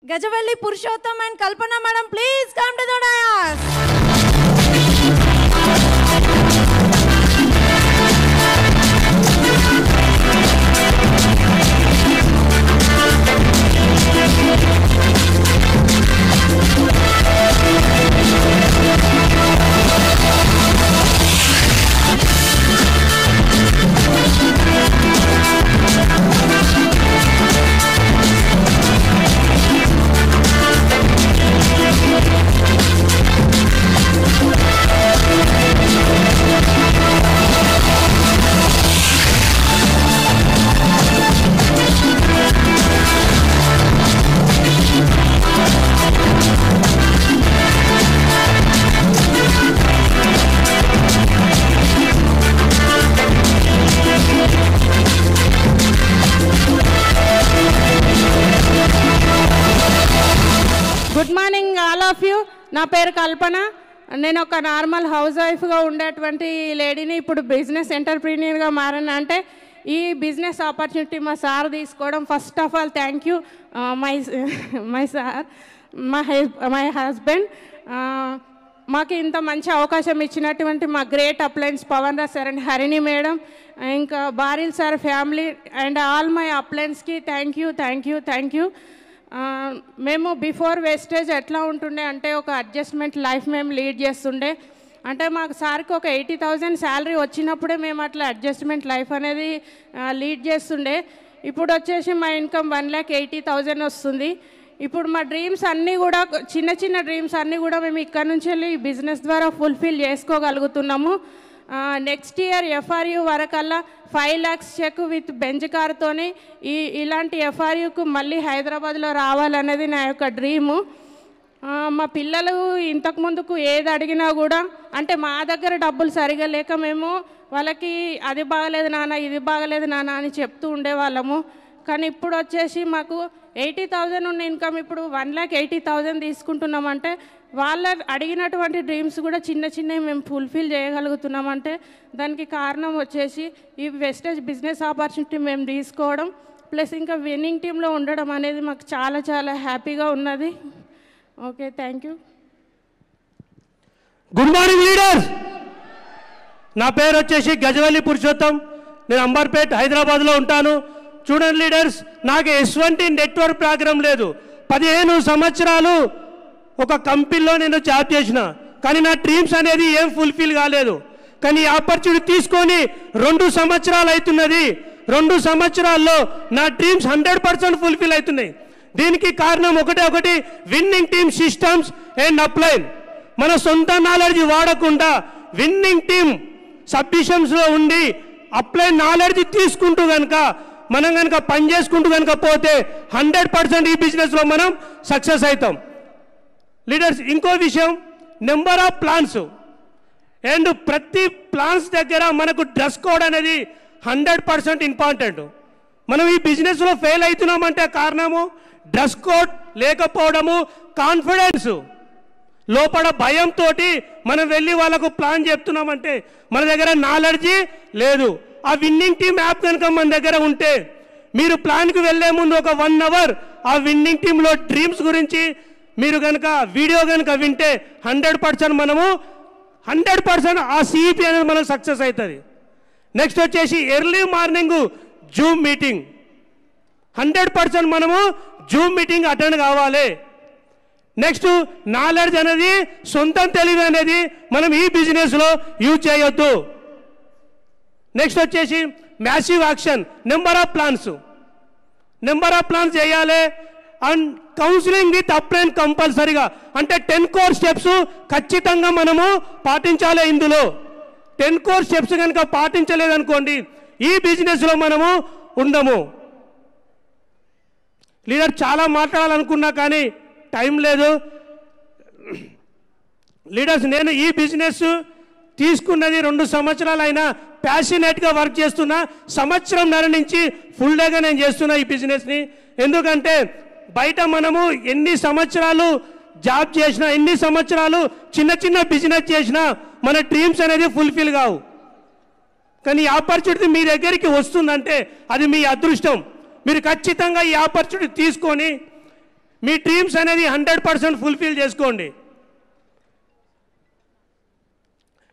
Gajavelli Purushottam and Kalpana madam, please come to the dais. Good morning all of you. నా పేరు కల్పన. నేను ఒక normal house వైఫ్గా ఉండేటువంటి లేడీని ఇప్పుడు బిజినెస్ ఎంటర్ప్రీనియర్గా మారాను. అంటే ఈ బిజినెస్ ఆపర్చునిటీ మా సార్ తీసుకోవడం, first of all thank you my sir, my husband. మాకు ఇంత మంచి అవకాశం ఇచ్చినటువంటి మా great appliance Pavan Raj sir and Harini madam, ఇంకా బారిల్ sir family and all my అప్లయన్స్కి thank you thank you thank you. మేము బిఫోర్ వేస్టేజ్ ఎట్లా ఉంటుండే అంటే ఒక అడ్జస్ట్మెంట్ లైఫ్ మేము లీడ్ చేస్తుండే. అంటే మాకు సార్కి ఒక 80,000 శాలరీ వచ్చినప్పుడే మేము అట్లా అడ్జస్ట్మెంట్ లైఫ్ అనేది లీడ్ చేస్తుండే. ఇప్పుడు వచ్చేసి మా ఇన్కమ్ 1,80,000 వస్తుంది. ఇప్పుడు మా డ్రీమ్స్ అన్నీ కూడా చిన్న చిన్న డ్రీమ్స్ అన్నీ కూడా మేము ఇక్కడ నుంచి వెళ్ళి ఈ బిజినెస్ ద్వారా ఫుల్ఫిల్ చేసుకోగలుగుతున్నాము. నెక్స్ట్ ఇయర్ ఎఫ్ఆర్యూ వరకల్లా 5 lakhs చెక్ విత్ బెంచ్ కార్తోని ఇలాంటి ఎఫ్ఆర్యూకు మళ్ళీ హైదరాబాద్లో రావాలనేది నా యొక్క డ్రీము. మా పిల్లలు ఇంతకుముందుకు ఏది అడిగినా కూడా అంటే మా దగ్గర డబ్బులు సరిగా లేక మేము వాళ్ళకి అది బాగలేదు నాన్న ఇది బాగలేదు నాన్న అని చెప్తూ ఉండేవాళ్ళము. కానీ ఇప్పుడు వచ్చేసి మాకు 80,000 ఉన్న ఇన్కమ్ ఇప్పుడు 1,80,000 తీసుకుంటున్నామంటే వాళ్ళ అడిగినటువంటి డ్రీమ్స్ కూడా చిన్న చిన్నవి మేము ఫుల్ఫిల్ చేయగలుగుతున్నామంటే దానికి కారణం వచ్చేసి ఈ వెస్టేజ్ బిజినెస్ ఆపర్చునిటీ మేము తీసుకోవడం ప్లస్ ఇంకా విన్నింగ్ టీంలో ఉండడం అనేది మాకు చాలా చాలా హ్యాపీగా ఉన్నది. Okay, thank you. Good morning leaders. నా పేరు వచ్చేసి గజవల్లి పురుషోత్తం. నేను అంబర్పేట్ హైదరాబాద్లో ఉంటాను. చూడండి లీడర్స్, నాకు ఎటువంటి నెట్వర్క్ ప్రోగ్రామ్ లేదు. 15 సంవత్సరాలు ఒక కంపెనీలో నేను జాబ్ చేసిన, కానీ నా డ్రీమ్స్ అనేది ఏం ఫుల్ఫిల్ కాలేదు. కానీ ఆపర్చునిటీ తీసుకొని 2 సంవత్సరాలు అవుతున్నది. 2 సంవత్సరాల్లో నా డ్రీమ్స్ 100% ఫుల్ఫిల్ అవుతున్నాయి. దీనికి కారణం ఒకటి winning team systems and upline. మన సొంత నాలెడ్జ్ వాడకుండా విన్నింగ్ టీమ్ సబ్మిషన్స్లో ఉండి అప్లైన్ నాలెడ్జ్ తీసుకుంటూ కనుక మనం కనుక పని చేసుకుంటూ కనుక పోతే 100% ఈ బిజినెస్లో మనం సక్సెస్ అవుతాం. లీడర్స్, ఇంకో విషయం, నెంబర్ ఆఫ్ ప్లాన్స్ అండ్ ప్రతి ప్లాన్స్ దగ్గర మనకు డ్రెస్ కోడ్ అనేది 100% ఇంపార్టెంట్. మనం ఈ బిజినెస్లో ఫెయిల్ అవుతున్నామంటే కారణము డ్రెస్ కోడ్ లేకపోవడము, కాన్ఫిడెన్స్ లోపల భయంతో మనం వెళ్ళి వాళ్ళకు ప్లాన్ చెప్తున్నామంటే మన దగ్గర నాలెడ్జ్ లేదు. ఆ విన్నింగ్ టీమ్ యాప్ కనుక మన దగ్గర ఉంటే మీరు ప్లాన్కి వెళ్ళే ముందు ఒక 1 hour ఆ విన్నింగ్ టీంలో డ్రీమ్స్ గురించి మీరు కనుక వీడియో కనుక వింటే 100% మనము 100% ఆ సిఇపి అనేది మనం సక్సెస్ అవుతుంది. నెక్స్ట్ వచ్చేసి ఎర్లీ మార్నింగ్ జూమ్ మీటింగ్, 100% మనము జూమ్ మీటింగ్ అటెండ్ కావాలి. నెక్స్ట్ నాలెడ్జ్ అనేది సొంతం తెలివి అనేది మనం ఈ బిజినెస్లో యూజ్ చేయొద్దు. నెక్స్ట్ వచ్చేసి massive action, number of plans చేయాలి. అండ్ కౌన్సిలింగ్ విత్ అప్లైన్ కంపల్సరీగా, అంటే 10 core స్టెప్స్ ఖచ్చితంగా మనము పాటించాలి. ఇందులో 10 core స్టెప్స్ కనుక పాటించలేదనుకోండి ఈ బిజినెస్లో మనము ఉండము. లీడర్, చాలా మాట్లాడాలనుకున్నా కానీ టైం లేదు. లీడర్స్, నేను ఈ బిజినెస్ తీసుకున్నది 2 సంవత్సరాలు అయినా ప్యాషనేట్గా వర్క్ చేస్తున్నా. 1.5 సంవత్సరం నుంచి ఫుల్ డేగా నేను చేస్తున్నా ఈ బిజినెస్ని. ఎందుకంటే బయట మనము ఎన్ని సంవత్సరాలు జాబ్ చేసినా, ఎన్ని సంవత్సరాలు చిన్న చిన్న బిజినెస్ చేసినా మన డ్రీమ్స్ అనేది ఫుల్ఫిల్ కావు. కానీ ఈ ఆపర్చునిటీ మీ దగ్గరికి వస్తుందంటే అది మీ అదృష్టం. మీరు ఖచ్చితంగా ఈ ఆపర్చునిటీ తీసుకొని మీ డ్రీమ్స్ అనేది 100% ఫుల్ఫిల్ చేసుకోండి.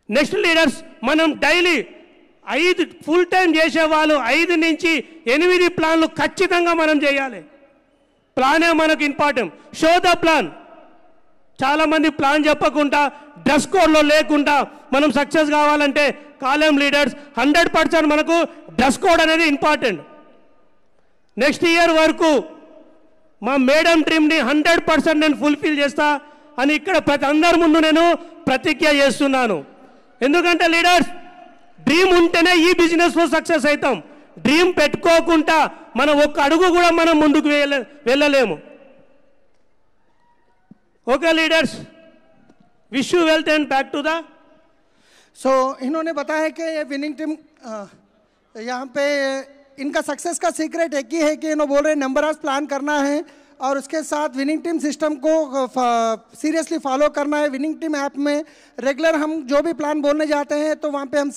నెక్స్ట్ లీడర్స్, మనం డైలీ 5 ఫుల్ టైం చేసేవాళ్ళు 5 నుంచి 8 ప్లాన్లు ఖచ్చితంగా మనం చేయాలి. ప్లానే మనకు ఇంపార్టెంట్. Show the plan. చాలామంది ప్లాన్ చెప్పకుండా డ్రెస్ కోడ్లో లేకుండా మనం సక్సెస్ కావాలంటే కాలేం లీడర్స్. 100% మనకు డ్రెస్ కోడ్ అనేది ఇంపార్టెంట్. నెక్స్ట్ ఇయర్ వరకు మా మేడం డ్రీమ్ని 100% నేను ఫుల్ఫిల్ చేస్తా అని ఇక్కడ ప్రతి అందరి ముందు నేను ప్రతిజ్ఞ చేస్తున్నాను. ఎందుకంటే లీడర్స్, డ్రీమ్ ఉంటేనే ఈ బిజినెస్లో సక్సెస్ అవుతాం. డ్రీమ్ పెట్టుకోకుండా మనం ఒక్క అడుగు కూడా మనం ముందుకు వెళ్ళలేము. Okay leaders, wish you wealth and back to the. सो इन्होंने बताया कि ये विनिंग टीम यहाँ पे इनका सक्सेस का सीक्रेट एक ही है कि इन्होंने बोल रहे नंबर ऑफ प्लान करना है और उसके साथ विनिंग टीम सिस्टम को सीरियसली फॉलो करना है. विनिंग टीम ऐप में रेगुलर हम जो भी प्लान बोलने जाते हैं तो वहाँ पे हम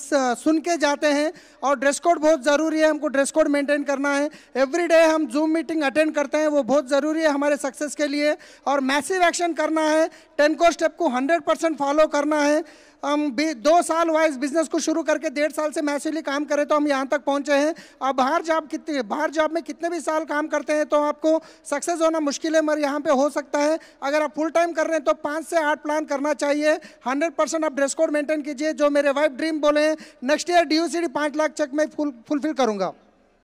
सुन के जाते हैं और ड्रेस कोड बहुत ज़रूरी है. हमको ड्रेस कोड मेंटेन करना है. एवरी डे हम जूम मीटिंग अटेंड करते हैं, वो बहुत ज़रूरी है हमारे सक्सेस के लिए. और मैसिव एक्शन करना है. 10 कोर स्टेप को 100% फॉलो करना है. हम 2 साल वाइज बिजनेस को शुरू करके 1.5 साल से मैसिवली काम करें तो हम यहाँ तक पहुँचे हैं. अब बाहर जॉब में कितने भी साल काम करते हैं तो आपको सक्सेस होना मुश्किल है, मगर यहाँ पे हो सकता है. अगर आप फुल टाइम कर रहे हैं तो 5 से 8 प्लान करना चाहिए. 100% आप ड्रेस कोड मेंटेन कीजिए. जो मेरे वाइफ ड्रीम बोले हैं, next year DUCD 5 lakh check में फुलफिल करूँगा.